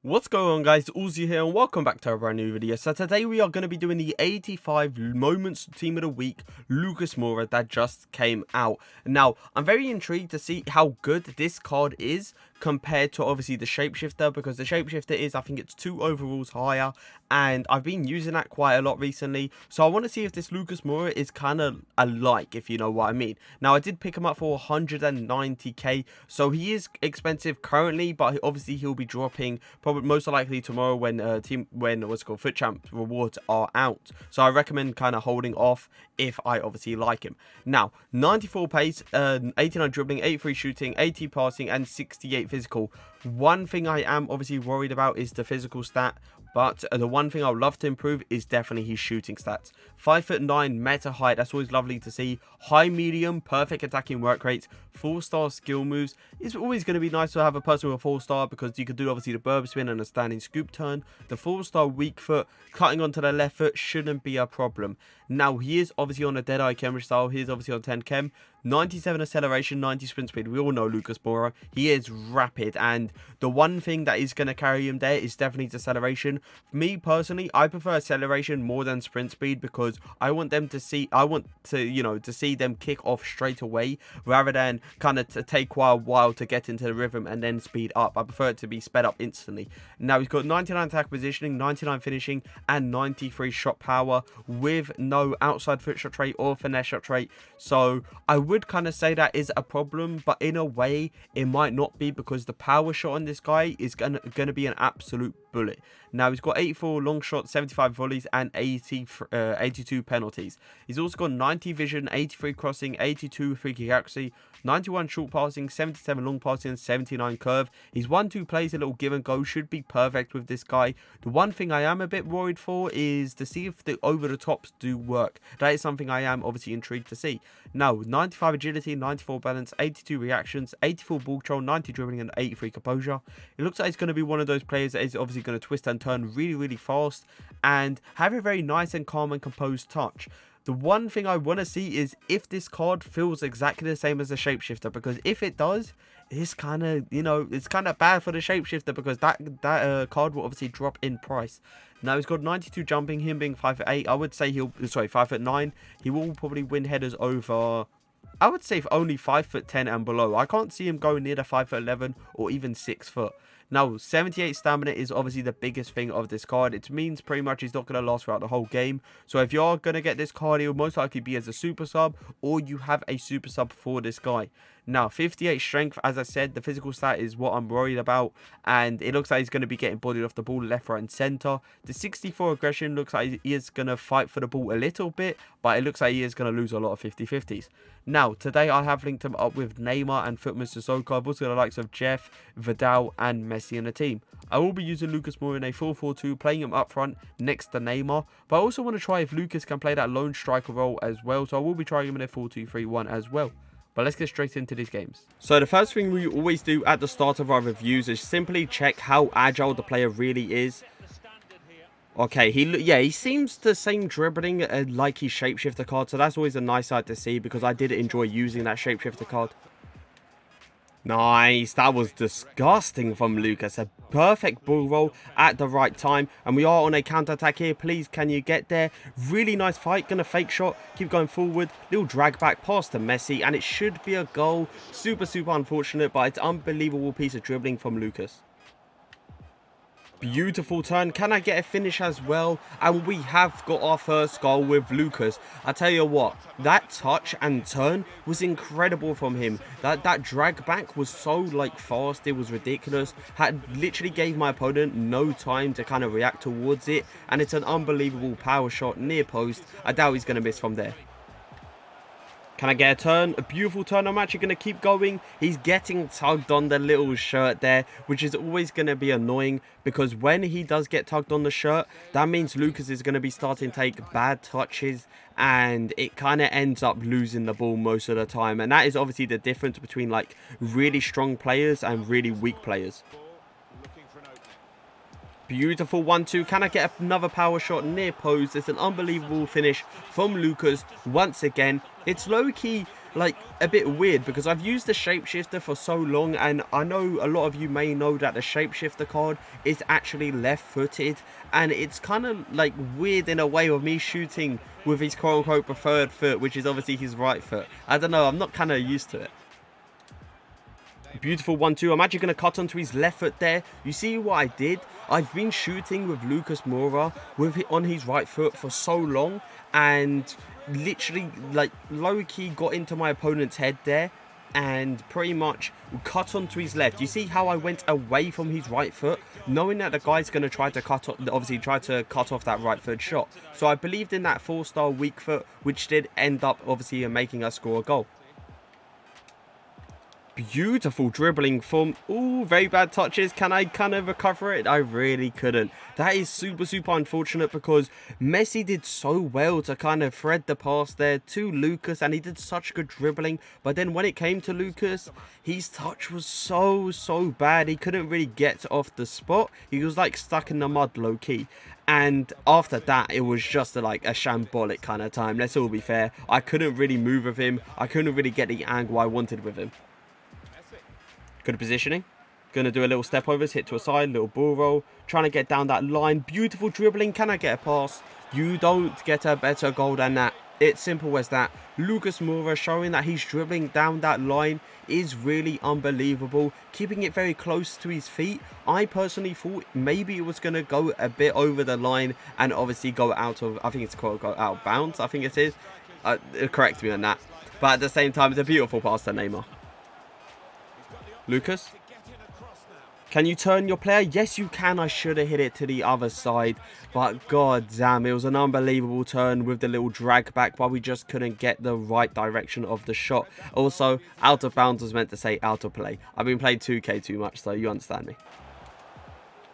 What's going on, guys? Uzi here and welcome back to a brand new video. So today we are going to be doing the 85 moments team of the week Lucas Moura that just came out. Now I'm very intrigued to see how good this card is compared to obviously the shapeshifter, because the shapeshifter is, I think it's 2 overalls higher, and I've been using that quite a lot recently. So I want to see if this Lucas Moura is kind of alike, if you know what I mean. Now I did pick him up for 190k, so he is expensive currently, but obviously he'll be dropping probably most likely tomorrow when FUT Champ rewards are out. So I recommend kind of holding off if I obviously like him. Now 94 pace, 89 dribbling, 83 shooting, 80 passing, and 68 physical. One thing I am obviously worried about is the physical stat, but the one thing I would love to improve is definitely his shooting stats. 5'9", meta height, that's always lovely to see. High medium, perfect attacking work rates, 4-star skill moves. It's always going to be nice to have a person with a 4-star, because you could do obviously the burb spin and a standing scoop turn. The 4-star weak foot, cutting onto the left foot shouldn't be a problem. Now he is obviously on a Deadeye Chem style, he is obviously on 10 Chem. 97 acceleration, 90 sprint speed. We all know Lucas Moura. He is rapid, and the one thing that is going to carry him there is definitely acceleration. For me personally, I prefer acceleration more than sprint speed, because I want them to see, to see them kick off straight away rather than kind of to take a while to get into the rhythm and then speed up. I prefer it to be sped up instantly. Now he's got 99 attack positioning, 99 finishing, and 93 shot power with no outside foot shot trait or finesse shot trait. So I would kind of say that is a problem, but in a way it might not be, because the power shot on this guy is gonna be an absolute bullet. Now he's got 84 long shots, 75 volleys, and 82 penalties. He's also got 90 vision, 83 crossing, 82 free kick accuracy, 91 short passing, 77 long passing, and 79 curve. His 1-2 plays, a little give and go, should be perfect with this guy. The one thing I am a bit worried for is to see if the over the tops do work. That is something I am obviously intrigued to see. Now 95 agility, 94 balance, 82 reactions, 84 ball control, 90 dribbling, and 83 composure. It looks like it's going to be one of those players that is obviously going to twist and turn really fast and have a very nice and calm and composed touch. The one thing I want to see is if this card feels exactly the same as the shapeshifter, because if it does, it's kind of, it's kind of bad for the shapeshifter, because that card will obviously drop in price. Now he's got 92 jumping, him being 5'8", I would say 5'9", he will probably win headers over, I would say, only 5'10" and below. I can't see him going near the 5'11" or even 6 foot. Now 78 stamina is obviously the biggest thing of this card. It means pretty much he's not going to last throughout the whole game. So if you're going to get this card, it will most likely be as a super sub, or you have a super sub for this guy. Now 58 strength, as I said, the physical stat is what I'm worried about, and it looks like he's going to be getting bodied off the ball left, right, and center. The 64 aggression looks like he is going to fight for the ball a little bit, but it looks like he is going to lose a lot of 50-50s. Now today I have linked him up with Neymar and Footman Sissoko. I've also got the likes of Jeff, Vidal, and Messi in the team. I will be using Lucas Moura in a 4-4-2, playing him up front next to Neymar, but I also want to try if Lucas can play that lone striker role as well, so I will be trying him in a 4-2-3-1 as well. But let's get straight into these games. So the first thing we always do at the start of our reviews is simply check how agile the player really is. Okay, he seems the same dribbling like his shapeshifter card, so that's always a nice sight to see, because I did enjoy using that shapeshifter card. Nice, that was disgusting from Lucas. A perfect ball roll at the right time, and we are on a counter-attack here. Please, can you get there? Really nice fight, gonna fake shot, keep going forward, little drag back pass to Messi, and it should be a goal. Super unfortunate, but it's unbelievable piece of dribbling from Lucas. Beautiful turn. Can I get a finish as well? And we have got our first goal with Lucas. I tell you what, that touch and turn was incredible from him. That drag back was so fast, it was ridiculous. Literally gave my opponent no time to kind of react towards it, and it's an unbelievable power shot near post. I doubt he's going to miss from there. Can I get a turn? A beautiful turn. I'm actually going to keep going. He's getting tugged on the little shirt there, which is always going to be annoying, because when he does get tugged on the shirt, that means Lucas is going to be starting to take bad touches, and it kind of ends up losing the ball most of the time. And that is obviously the difference between really strong players and really weak players. Beautiful 1-2. Can I get another power shot near post? It's an unbelievable finish from Lucas once again. It's low-key like a bit weird because I've used the shapeshifter for so long, and I know a lot of you may know that the shapeshifter card is actually left-footed, and it's kind of like weird in a way of me shooting with his quote-unquote preferred foot, which is obviously his right foot. I don't know, I'm not kind of used to it. Beautiful 1-2. I'm actually going to cut onto his left foot there. You see what I did? I've been shooting with Lucas Moura on his right foot for so long, and literally like low-key got into my opponent's head there and pretty much cut onto his left. You see how I went away from his right foot, knowing that the guy's going to try to cut off that right foot shot. So I believed in that 4-star weak foot, which did end up obviously making us score a goal. Beautiful dribbling from, ooh, very bad touches. Can I kind of recover it? I really couldn't. That is super unfortunate because Messi did so well to kind of thread the pass there to Lucas, and he did such good dribbling. But then when it came to Lucas, his touch was so bad. He couldn't really get off the spot. He was like stuck in the mud low key. And after that, it was just like a shambolic kind of time. Let's all be fair. I couldn't really move with him. I couldn't really get the angle I wanted with him. Good positioning. Going to do a little step overs, hit to a side, little ball roll. Trying to get down that line. Beautiful dribbling. Can I get a pass? You don't get a better goal than that. It's simple as that. Lucas Moura showing that he's dribbling down that line is really unbelievable. Keeping it very close to his feet. I personally thought maybe it was going to go a bit over the line and obviously go out of, I think it's called go out of bounds, I think it is. Correct me on that. But at the same time, it's a beautiful pass to Neymar. Lucas, can you turn your player? Yes, you can. I should have hit it to the other side, but god damn, it was an unbelievable turn with the little drag back, but we just couldn't get the right direction of the shot. Also, out of bounds was meant to say out of play. I've been playing 2K too much, so you understand me.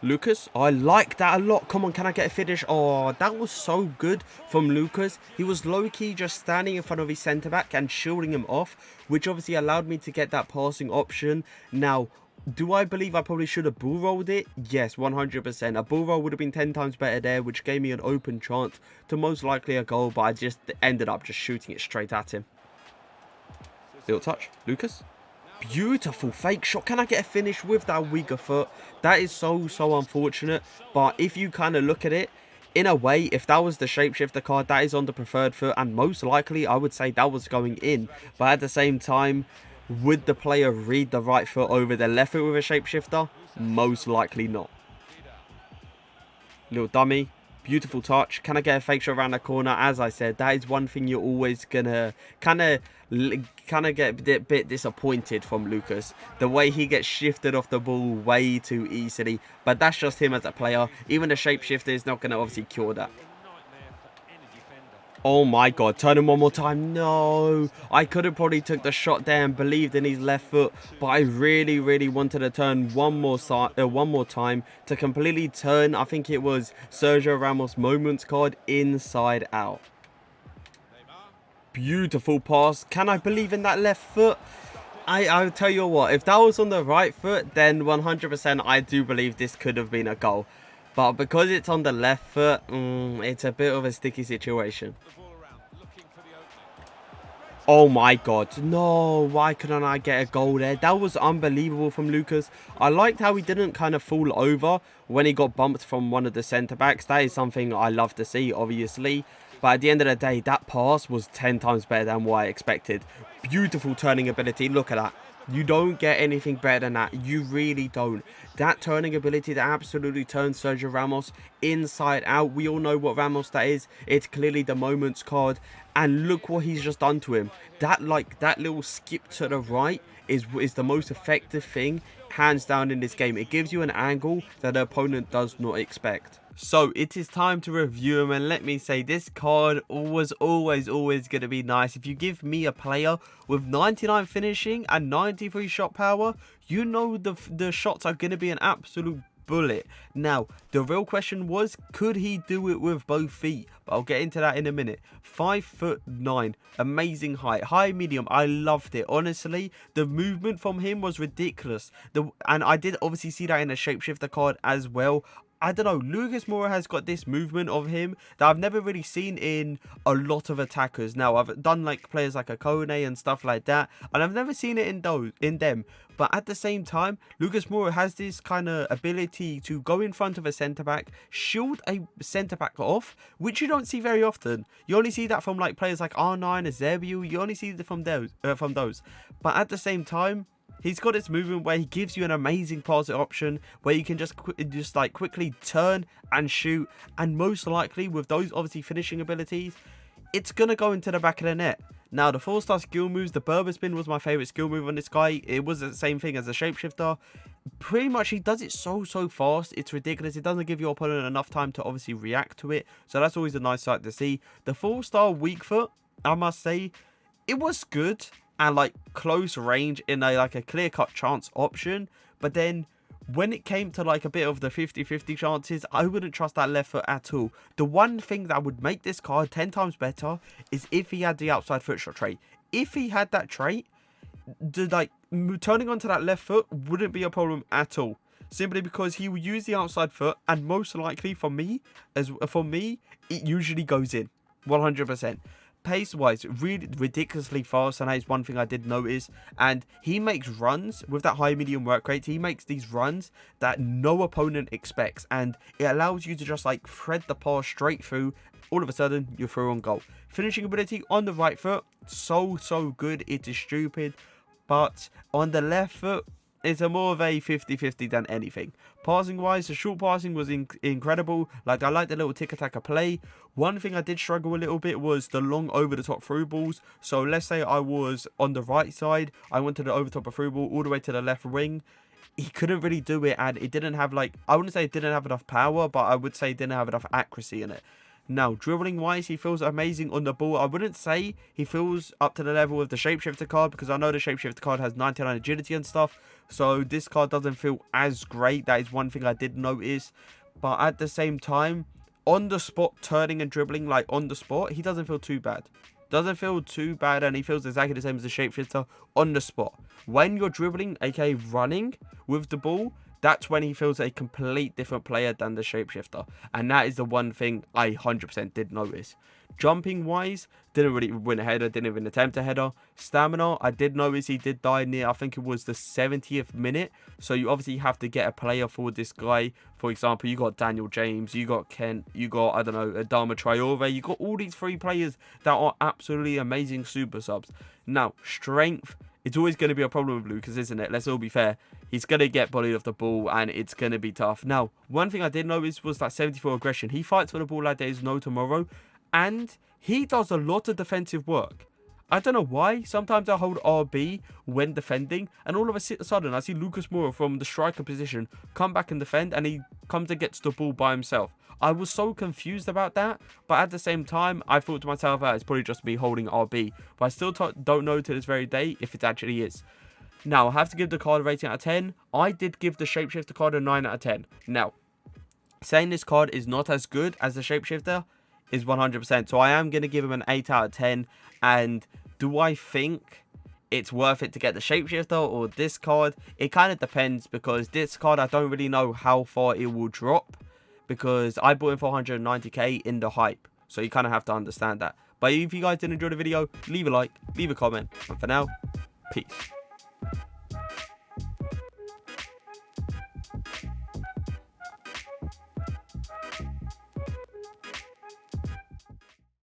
Lucas, I like that a lot. Come on, can I get a finish? Oh, that was so good from Lucas. He was low-key just standing in front of his centre-back and shielding him off, which obviously allowed me to get that passing option. Now, do I believe I probably should have bull rolled it? Yes, 100%. A bull roll would have been 10 times better there, which gave me an open chance to most likely a goal, but I just ended up just shooting it straight at him. Little touch. Lucas. Beautiful fake shot. Can I get a finish with that weaker foot? That is so unfortunate. But if you kind of look at it, in a way, if that was the shapeshifter card, that is on the preferred foot, and most likely I would say that was going in. But at the same time, would the player read the right foot over the left foot with a shapeshifter? Most likely not. Little dummy. Beautiful touch. Can I get a fake shot around the corner? As I said, that is one thing you're always gonna kind of get a bit disappointed from Lucas. The way he gets shifted off the ball way too easily. But that's just him as a player. Even the shapeshifter is not gonna obviously cure that. Oh my god, turn him one more time. No, I could have probably took the shot there and believed in his left foot, but I really wanted to turn one more time to completely turn, I think it was Sergio Ramos Moments card inside out. Beautiful pass. Can I believe in that left foot? I'll tell you what, if that was on the right foot, then 100% I do believe this could have been a goal. But because it's on the left foot, it's a bit of a sticky situation. Oh my god. No, why couldn't I get a goal there? That was unbelievable from Lucas. I liked how he didn't kind of fall over when he got bumped from one of the centre-backs. That is something I love to see, obviously. But at the end of the day, that pass was 10 times better than what I expected. Beautiful turning ability. Look at that. You don't get anything better than that. You really don't. That turning ability that absolutely turns Sergio Ramos inside out. We all know what Ramos that is. It's clearly the Moments card. And look what he's just done to him. That little skip to the right is the most effective thing, hands down, in this game. It gives you an angle that the opponent does not expect. So it is time to review him, and let me say, this card was always going to be nice. If you give me a player with 99 finishing and 93 shot power, you know the shots are going to be an absolute bullet. Now, the real question was, could he do it with both feet? But I'll get into that in a minute. 5'9", amazing height, high medium. I loved it. Honestly, the movement from him was ridiculous. And I did obviously see that in the shapeshifter card as well. I don't know, Lucas Moura has got this movement of him that I've never really seen in a lot of attackers. Now, I've done like players like a Kone and stuff like that, and I've never seen it in them. But at the same time, Lucas Moura has this kind of ability to go in front of a centre-back, shield a centre-back off, which you don't see very often. You only see that from like players like R9, Ezebiel. You only see it from those. But at the same time, he's got this movement where he gives you an amazing passing option where you can just quickly turn and shoot, and most likely with those obviously finishing abilities, it's gonna go into the back of the net. Now, the 4-star skill moves, the Berber spin was my favorite skill move on this guy. It was the same thing as the shapeshifter. Pretty much he does it so fast, it's ridiculous. It doesn't give your opponent enough time to obviously react to it, so that's always a nice sight to see. The 4-star weak foot, I must say, it was good and like close range in a clear-cut chance option, but then when it came to like a bit of the 50-50 chances, I wouldn't trust that left foot at all. The one thing that would make this card 10 times better is if he had the outside foot shot trait. If he had that trait, turning onto that left foot wouldn't be a problem at all, simply because he will use the outside foot, and most likely for me it usually goes in 100%. Pace-wise, really ridiculously fast, and that is one thing I did notice. And he makes runs with that high medium work rate. He makes these runs that no opponent expects, and it allows you to just like thread the pass straight through. All of a sudden, you're through on goal. Finishing ability on the right foot, so good. It is stupid. But on the left foot, it's more of a 50-50 than anything. Passing wise, the short passing was incredible. Like, I like the little tick-attacker play. One thing I did struggle a little bit was the long over-the-top through balls. So let's say I was on the right side, I wanted to over-top a through ball all the way to the left wing. He couldn't really do it, and it didn't have like, I wouldn't say it didn't have enough power, but I would say it didn't have enough accuracy in it. Now, dribbling wise, he feels amazing on the ball. I wouldn't say he feels up to the level of the shapeshifter card, because I know the shapeshifter card has 99 agility and stuff, so this card doesn't feel as great. That is one thing I did notice. But at the same time, on the spot turning and dribbling, like on the spot, he doesn't feel too bad. Doesn't feel too bad, and he feels exactly the same as the shapeshifter on the spot. When you're dribbling, aka running with the ball, that's when he feels a complete different player than the shapeshifter. And that is the one thing I 100% did notice. Jumping wise, didn't really win a header, didn't even attempt a header. Stamina, I did notice he did die near, I think it was the 70th minute. So you obviously have to get a player for this guy. For example, you got Daniel James, you got Kent, you got, I don't know, Adama Traore. You got all these three players that are absolutely amazing super subs. Now, strength, it's always going to be a problem with Lucas, isn't it? Let's all be fair. He's going to get bullied off the ball, and it's going to be tough. Now, one thing I did notice was that 74 aggression. He fights for the ball like there is no tomorrow, and he does a lot of defensive work. I don't know why. Sometimes I hold RB when defending, and all of a sudden I see Lucas Moura from the striker position come back and defend, and he comes and gets the ball by himself. I was so confused about that, but at the same time, I thought to myself, it's probably just me holding RB. But I still don't know to this very day if it actually is. Now, I have to give the card a rating out of 10. I did give the Shapeshifter card a 9 out of 10. Now, saying this card is not as good as the Shapeshifter is 100%. So I am going to give him an 8 out of 10. And do I think it's worth it to get the Shapeshifter or this card? It kind of depends, because this card, I don't really know how far it will drop, because I bought him for 190k in the hype. So you kind of have to understand that. But if you guys did enjoy the video, leave a like, leave a comment. And for now, peace.